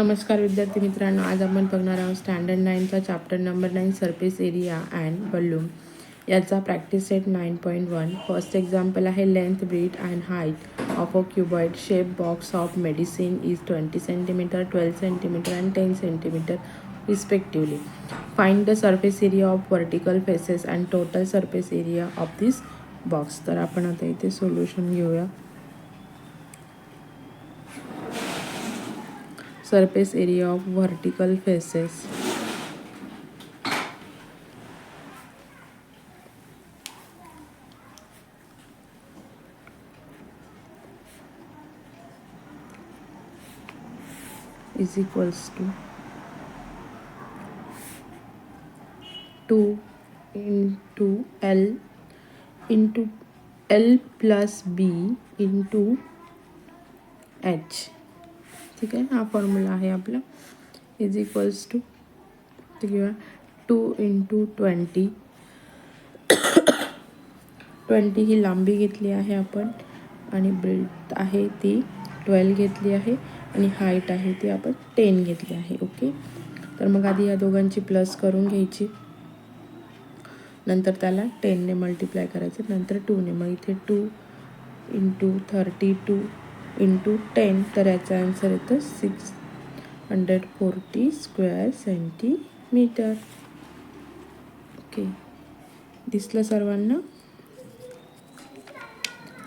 नमस्कार विद्यार्थी मित्रांनो, आज आपण बघणार आहोत स्टँडर्ड 9चा chapter number 9 surface area and volume याचा प्रॅक्टिस सेट 9.1. फर्स्ट एक्झाम्पल आहे length, breadth and height of a cuboid shape box of medicine is 20 centimetre, 12 centimetre and 10 centimetre respectively. Find the surface area of vertical faces and total surface area of this box. तर आपण आता इथे solution घेऊया. Surface area of vertical faces is equals to 2 into L into L plus B into H. ठीक आहे, हा formula आहे आपला. इज इक्वल्स टू किंवा 2 into 20. 20 ही लांबी घेतली आहे आपण आणि ब्रेथ आहे ती 12 घेतली आहे आणि हाईट आहे ती आपण 10 घेतली आहे. ओके, तर मग आधी या दोघांची प्लस करून घ्यायची, नंतर त्याला 10ने मल्टिप्लाय करायचं, नंतर 2ने. मग इथे 2 into 32 into 10, तर याचा आन्सर येतं 640 स्क्वेअर सेंटीमीटर. ओके, दिसलं सर्वांना?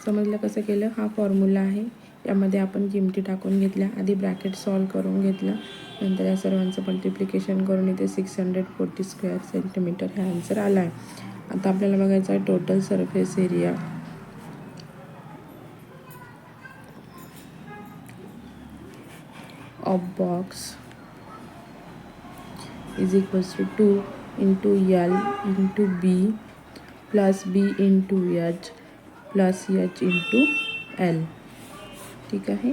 समजलं कसं केलं? हा फॉर्म्युला आहे, यामध्ये आपण किमती टाकून घेतल्या, आधी ब्रॅकेट सॉल्व करून घेतला, नंतर या सर्वांचं मल्टिप्लिकेशन करून इथे 640 स्क्वेअर सेंटीमीटर हा आन्सर आला आहे. आता आपल्याला बघायचं आहे total surface area of box is equals to 2 into L into B plus B into H plus H into L. ठीक आहे,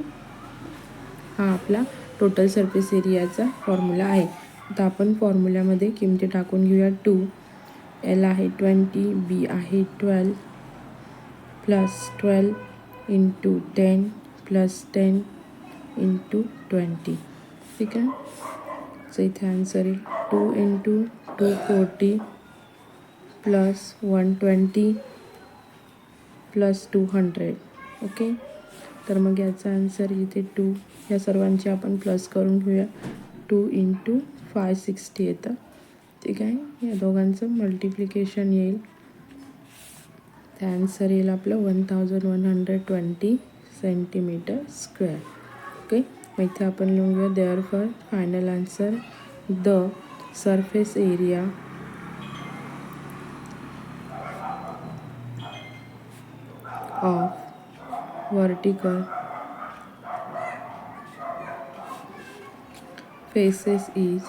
हा आपला टोटल सरफेस एरियाचा फॉर्म्युला आहे. आता आपण फॉर्म्युल्यामध्ये किमती टाकून घेऊया. 2 L आहे 20, B आहे 12 प्लस 12 इंटू 10 प्लस 10 इंटू 20. ठीक आहे, सो इथे आन्सर येईल 2 इंटू 240 प्लस 120 प्लस 200. ओके, तर मग याचा आन्सर इथे 2, या सर्वांची आपण प्लस करून घेऊया. 2 इंटू 560 येतं. ठीक आहे, या दोघांचं मल्टिप्लिकेशन येईल, त्या आन्सर येईल आपलं 1120 सेंटीमीटर स्क्वेअर. ओके, मग इथे आपण लिहून घेऊया therefore final answer the surface area of vertical faces is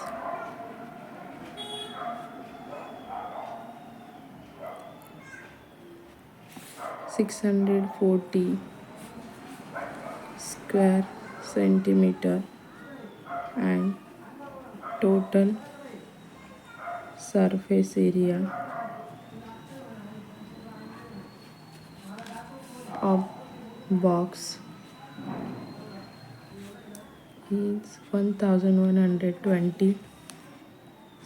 640 square centimeter and total surface area of box is 1120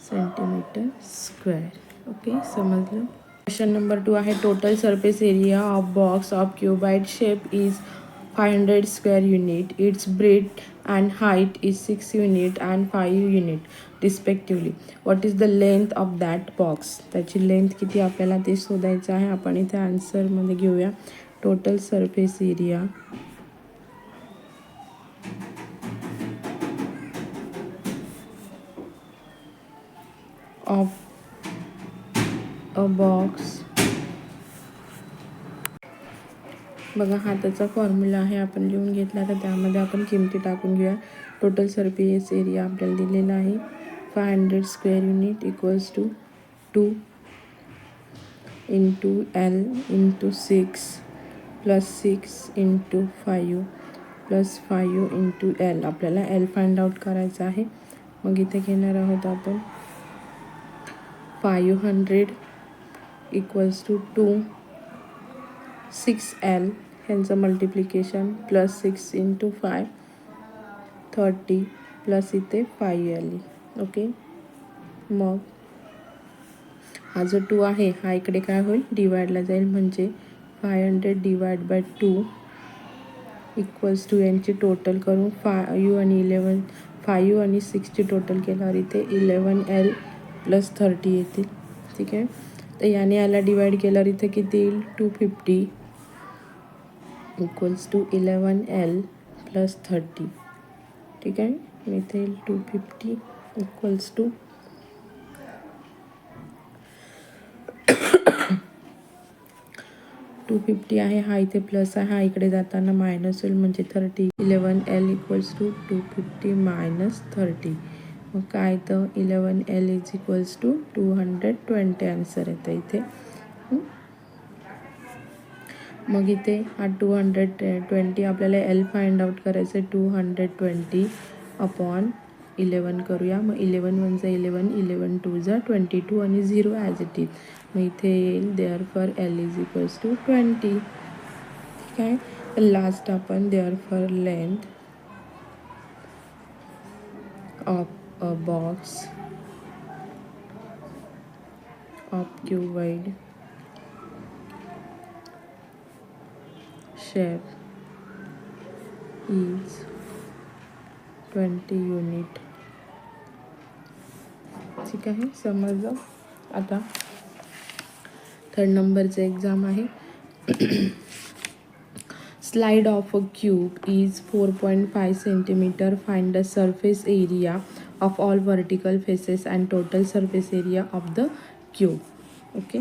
centimetre square. Okay, समजलं? क्वेश्चन नंबर 2 आहे total surface area of box of cuboid shape is 500 square unit. It's breath and height is 6 unit and 5 unit respectively. What is the length of that box. त्याची length किती आपल्याला ते शोधायचं आहे. आपण इथे आन्सरमध्ये घेऊया total surface area of a box. बघा, हा त्याचा फॉर्म्युला आहे, आपण लिहून घेतला, तर त्यामध्ये आपण किमती टाकून घेऊया. टोटल सरफेस एरिया आपल्याला दिलेला आहे 500 square unit equals to 2 into L into 6 plus 6 into 5 plus 5 into L. आपल्याला L फाइंड आउट करायचं आहे. मग इथे घेणार आहोत आपण 500 इक्वल्स टू 2 6L ह्यांचं मल्टिप्लिकेशन प्लस 6 इंटू 5 30 प्लस इथे 5L. ओके, मग हा जो 2 आहे हा इकडे काय होईल, डिवाइडला जाईल, म्हणजे 500 डिवाइड बाय 2 इक्वल्स टू यांची टोटल करून 5 आणि 6ची टोटल केल्यावर इथे 11L प्लस 30 येतील. ठीक आहे, तर याने याला डिवाइड केल्यावर इथे किती येईल, 250 इक्वल्स टू 11L प्लस 30. ठीक आहे, इथे येईल 250 इक्वल्स टू 250 आहे, हा इथे प्लस आहे, हा इकडे जाताना मायनस होईल, म्हणजे 30. 11L equals to 250 minus 30. मग काय तर 11L is equals to 220 answer येतं इथे. मग इथे हा 220 आपल्याला L फाइंड आउट करायचं आहे. 220 अपॉन 11 करूया. मग 11 1 जा 11, 11 2 जा 22 आणि 0 ॲज इट इज. मग इथे येईल therefore L is equals to 20. ठीक आहे, तर लास्ट आपण therefore length of a box of cuboid shape is 20 unit. ठीक आहे, समजलं. आता 3rd नंबरचं एक्झाम आहे. Slide of a cube is 4.5 centimetre. Find the surface area of all vertical faces and total surface area of the cube. Okay,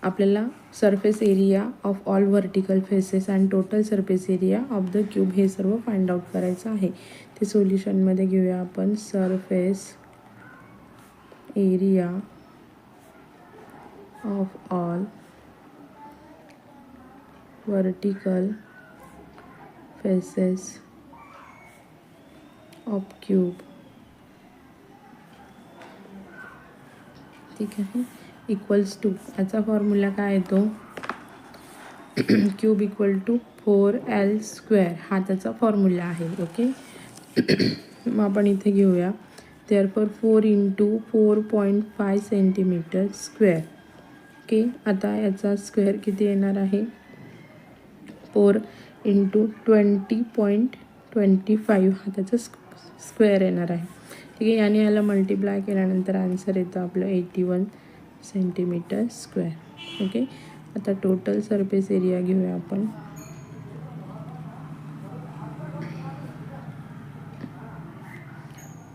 आपल्याला surface area of all vertical faces and total surface area of the cube हे सर्व find out करायचं आहे. ते सोल्युशनमध्ये घेऊया आपण. Surface area of all vertical faces of cube. ठीक आहे, इक्वल्स टू, याचा फॉर्म्युला काय येतो, cube equal to 4L square, हा त्याचा फॉर्म्युला आहे. ओके, मग आपण इथे घेऊया therefore 4 into 4.5 centimetre square. Okay, आता याचा स्क्वेअर किती येणार आहे, 4 इंटू 20.25 हा त्याचा स्क्वेअर येणार आहे. ठीक आहे, याने याला मल्टिप्लाय केल्यानंतर आन्सर येतं आपलं 81 सेंटीमीटर स्क्वेअर. ओके, आता टोटल सरफेस एरिया घेऊया आपण.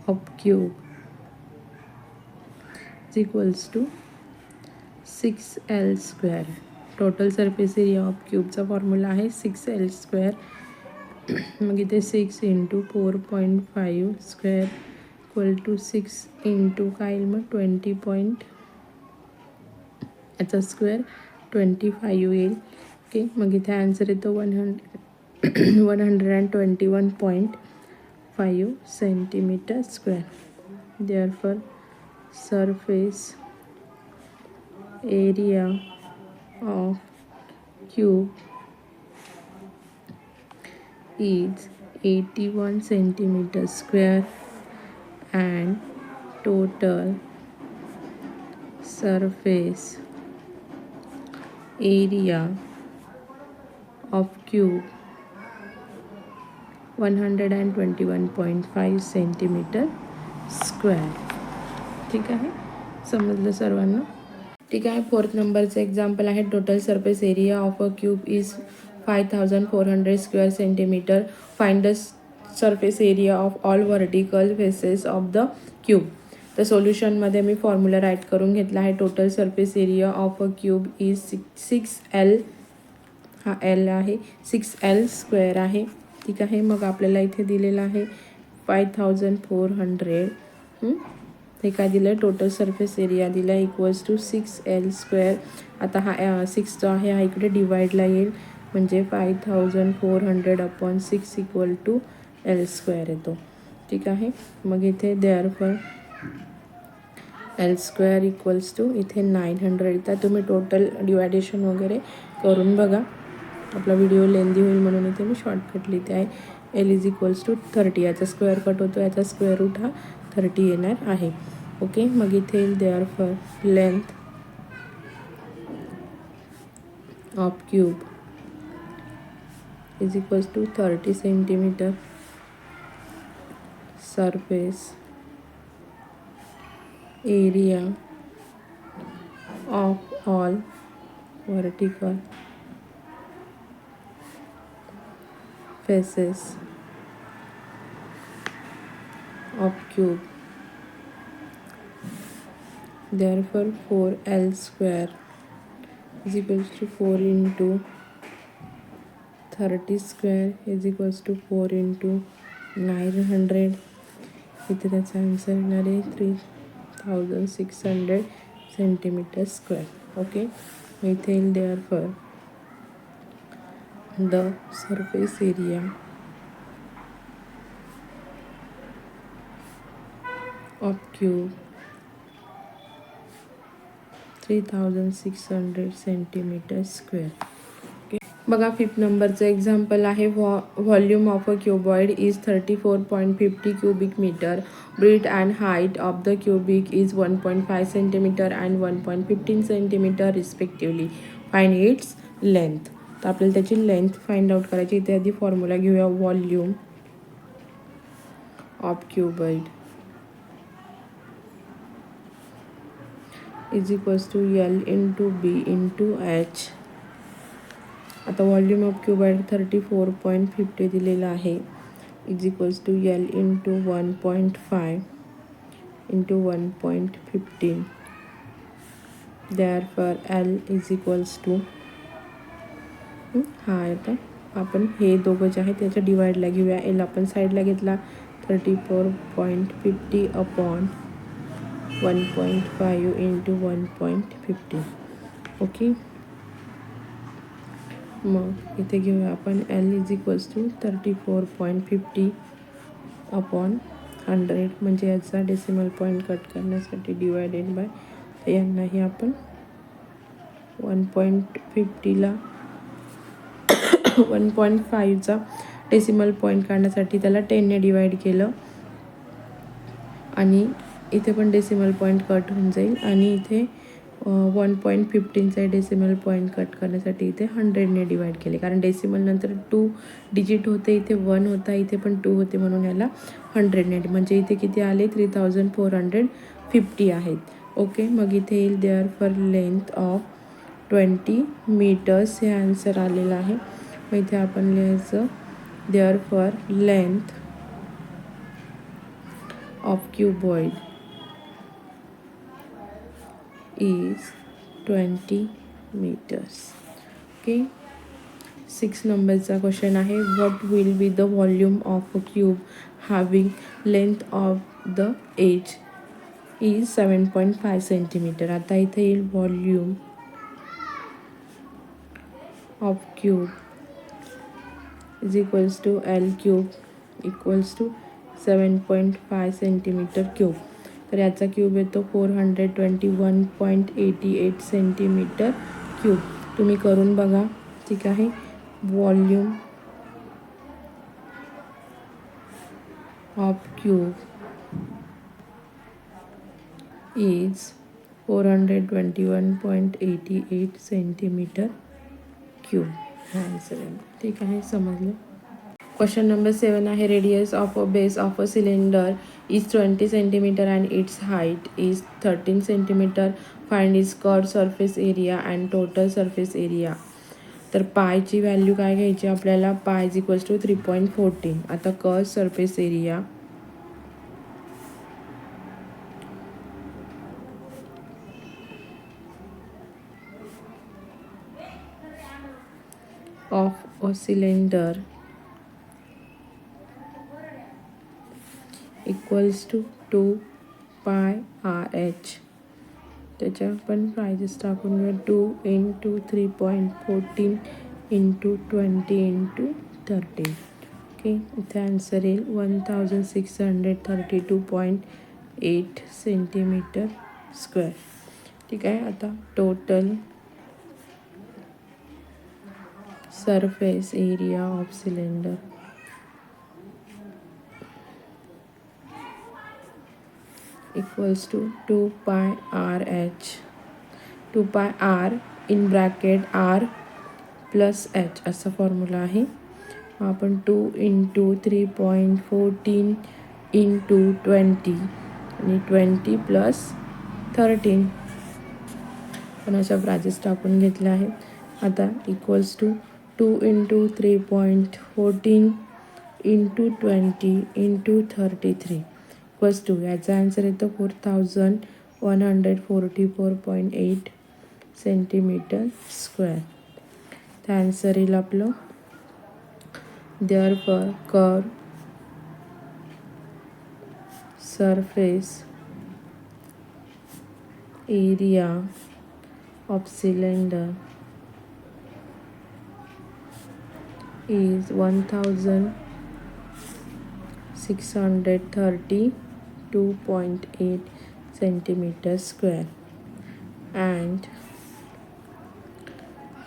Of cube is equals to 6L square. Total surface area of क्यूबचा फॉर्म्युला आहे 6L स्क्वेअर. मग इथे 6 into 4.5 square equal to 6 into काय येईल मग 20. याचा स्क्वेअर 25 येईल. ओके, मग इथे आन्सर येतो 121.5 centimetre square. Therefore surface area of cube is 81 centimeter square and total surface area of cube 121.5 centimetre square. ठीक आहे, समजलं सर्वांना. ठीक आहे, 4th नंबरचं एक्झाम्पल आहे. Total surface area of a cube is 5400 square centimetre. Find the surface area of all vertical faces of the cube. तर सोल्युशनमध्ये मी formula right करून घेतला आहे. Total surface area of a cube is 6L, हा L आहे, 6L square आहे. ठीक आहे, मग आपल्याला इथे दिलेलं आहे 5400. हे काय दिलं आहे, टोटल सरफेस एरिया दिला आहे इक्वल्स टू 6L स्क्वेअर. आता हा 6 जो आहे हा इकडे डिवाइडला येईल, म्हणजे 5400 upon 6 equal to L square येतो. ठीक आहे, मग इथे therefore L square equals to इथे 900. तर तुम्ही टोटल डिवायडेशन वगैरे करून बघा. आपला व्हिडिओ लेंदी होईल म्हणून इथे मी शॉर्टकट लिहिते आहे. L is equals to 30. याचा स्क्वेअर कट होतो, याचा स्क्वेअर रूट हा 30 येणार आहे. ओके, मग इथे येईल therefore length of cube is equals to 30 centimetre. Surface area of all vertical faces of cube. Therefore 4L square is equals to 4 into 30 square is equals to 4 into 900. इथे त्याचा answer येणार आहे 3600 सेंटीमीटर स्क्वेअर. ओके, इथे येईल therefore the surface area of cube 3600 centimetre square. Okay, बघा 5th नंबरचं example आहे. Volume of a cuboid is 34.50 cubic meter. Breadth and height of the cubic is 1.5 centimetre and 1.15 centimetre respectively. Find its length. तर आपल्याला त्याची length find out करायची. इथे आधी formula घेऊया. Volume of cuboid is equals to L into B into H. आता volume of cuboid 34.50 दिलेला आहे is equals to L into 1.5 into 1.15. Therefore L is equals to हा आता आपण हे दोघं जे आहे त्याच्या डिवाइडला घेऊया. एल आपण साईडला घेतला 34.50 अपॉन 1.5 इंटू 1.15. ओके, मग इथे घेऊया आपण L is equals to 34.50 upon 100 म्हणजे याचा डेसिमल पॉईंट कट करण्यासाठी डिवायडेड बाय. तर यांनाही आपण 1.50ला 1.5चा डेसिमल पॉईंट काढण्यासाठी त्याला 10ने डिवाइड केलं आणि इथे पण डेसिमल पॉईंट कट होऊन जाईल आणि इथे 1.15चा डेसिमल पॉईंट कट करण्यासाठी इथे 100ने डिवाइड केले. कारण डेसिमल नंतर 2 डिजिट होते, इथे 1 होता, इथे पण 2 होते, म्हणून याला 100ने म्हणजे इथे किती आले 3450 आहेत. ओके, मग इथे येईल देअरफॉर लेंथ ऑफ 20 मीटर्स हे आन्सर आलेलं आहे. मग इथे आपण लिहायचं therefore length of cuboid is 20 meters. Okay, 6 नंबरचा क्वेश्चन आहे. What will be the volume of a cube having length of the edge is 7.5 centimetre. आता इथे येईल volume of cube is equals to L cube equals to 7.5 centimetre cube. तर याचा cube येतो 421.88 centimetre cube. तुम्ही करून बघा, ठीक आहे. Volume of cube is 421.88 centimetre cube. हा आन्सर आहे. ठीक आहे, समजलं. क्वेश्चन नंबर 7 आहे. Radius of a base of a cylinder is 20 centimeter and its height is 13 centimeter. Find its curved surface area and total surface area. तर पायची value काय घ्यायची आपल्याला. पाय इज इक्वल्स टू 3.14. आता curved surface area of a cylinder equals to 2 pi RH. त्याच्या पण प्राइजेस टाकून घेऊया. 2 इंटू 3.14 इंटू 20 इंटू 13. ओके, इथे आन्सर येईल 1632.8 सेंटीमीटर स्क्वेअर. ठीक आहे. आता total surface area of cylinder equals to 2 pi R H, 2 pi R in bracket R plus H असा फॉर्म्युला आहे. आपण 2 इंटू 3.14 इंटू 20 आणि 20 प्लस 13 पण अशा ब्राचेस टाकून घेतल्या आहेत. आता equals to 2 into 3.14 into 20 into 33 equals to, याचा आन्सर येतो 4144.8 सेंटीमीटर स्क्वेअर. तर आन्सर येईल आपलं therefore curve surface area of cylinder is 1632.8 centimeters square and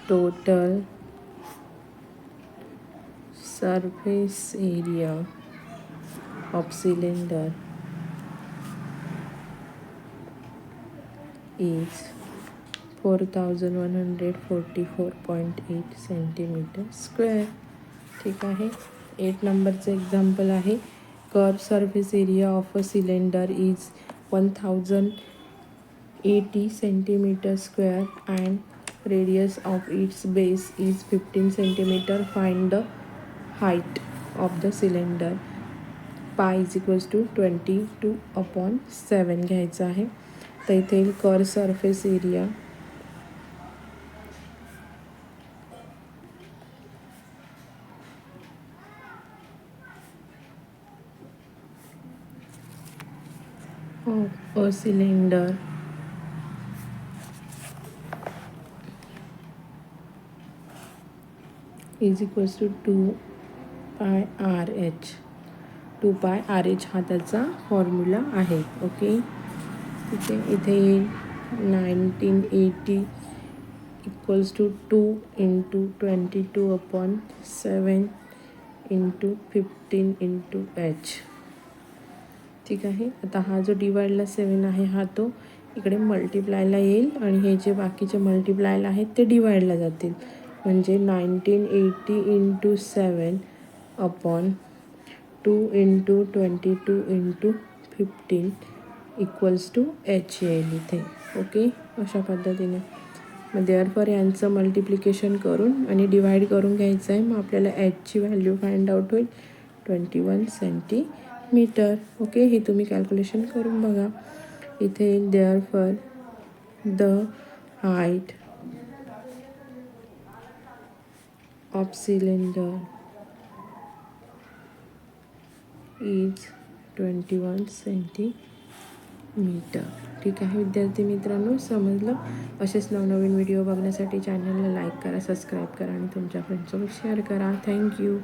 total surface area of cylinder is 4144.8 centimetre square. ठीक आहे. 8 नंबरचं एक्झाम्पल आहे. Curve surface area of a cylinder is 1080 centimetre square and radius of its base is 15 centimetre. Find the height of the cylinder. पाय is equals to 22/7 घ्यायचं आहे. तर इथे curve surface area of a cylinder is equals to 2 pi R H. 2 pi R H हा त्याचा formula आहे. Okay. ठीक आहे. इथे 1980 equals to 2 into 22/7 into 15 into H. ठीक आहे. आता हा जो डिवाइडला 7 आहे हा तो इकडे मल्टिप्लायला येईल आणि हे जे बाकीचे मल्टिप्लायला आहेत ते डिवाइडला जातील. म्हणजे 1980 into 7/2 into 22 into 15 equals to H येईल इथे. ओके. अशा पद्धतीने मग देअरफॉर यांचं मल्टिप्लिकेशन करून आणि डिवाइड करून घ्यायचं आहे. मग आपल्याला एचची व्हॅल्यू फाइंड आउट होईल 21 सेंटीमीटर. ओके. हे तुम्ही कॅल्क्युलेशन करून बघा. इथे therefore the height of cylinder is 21 centimetre. ठीक आहे विद्यार्थी मित्रांनो, समजलं. असेच नवनवीन व्हिडिओ बघण्यासाठी चॅनलला लाईक करा, सबस्क्राईब करा आणि तुमच्या फ्रेंड्ससोबत शेअर करा. थँक्यू.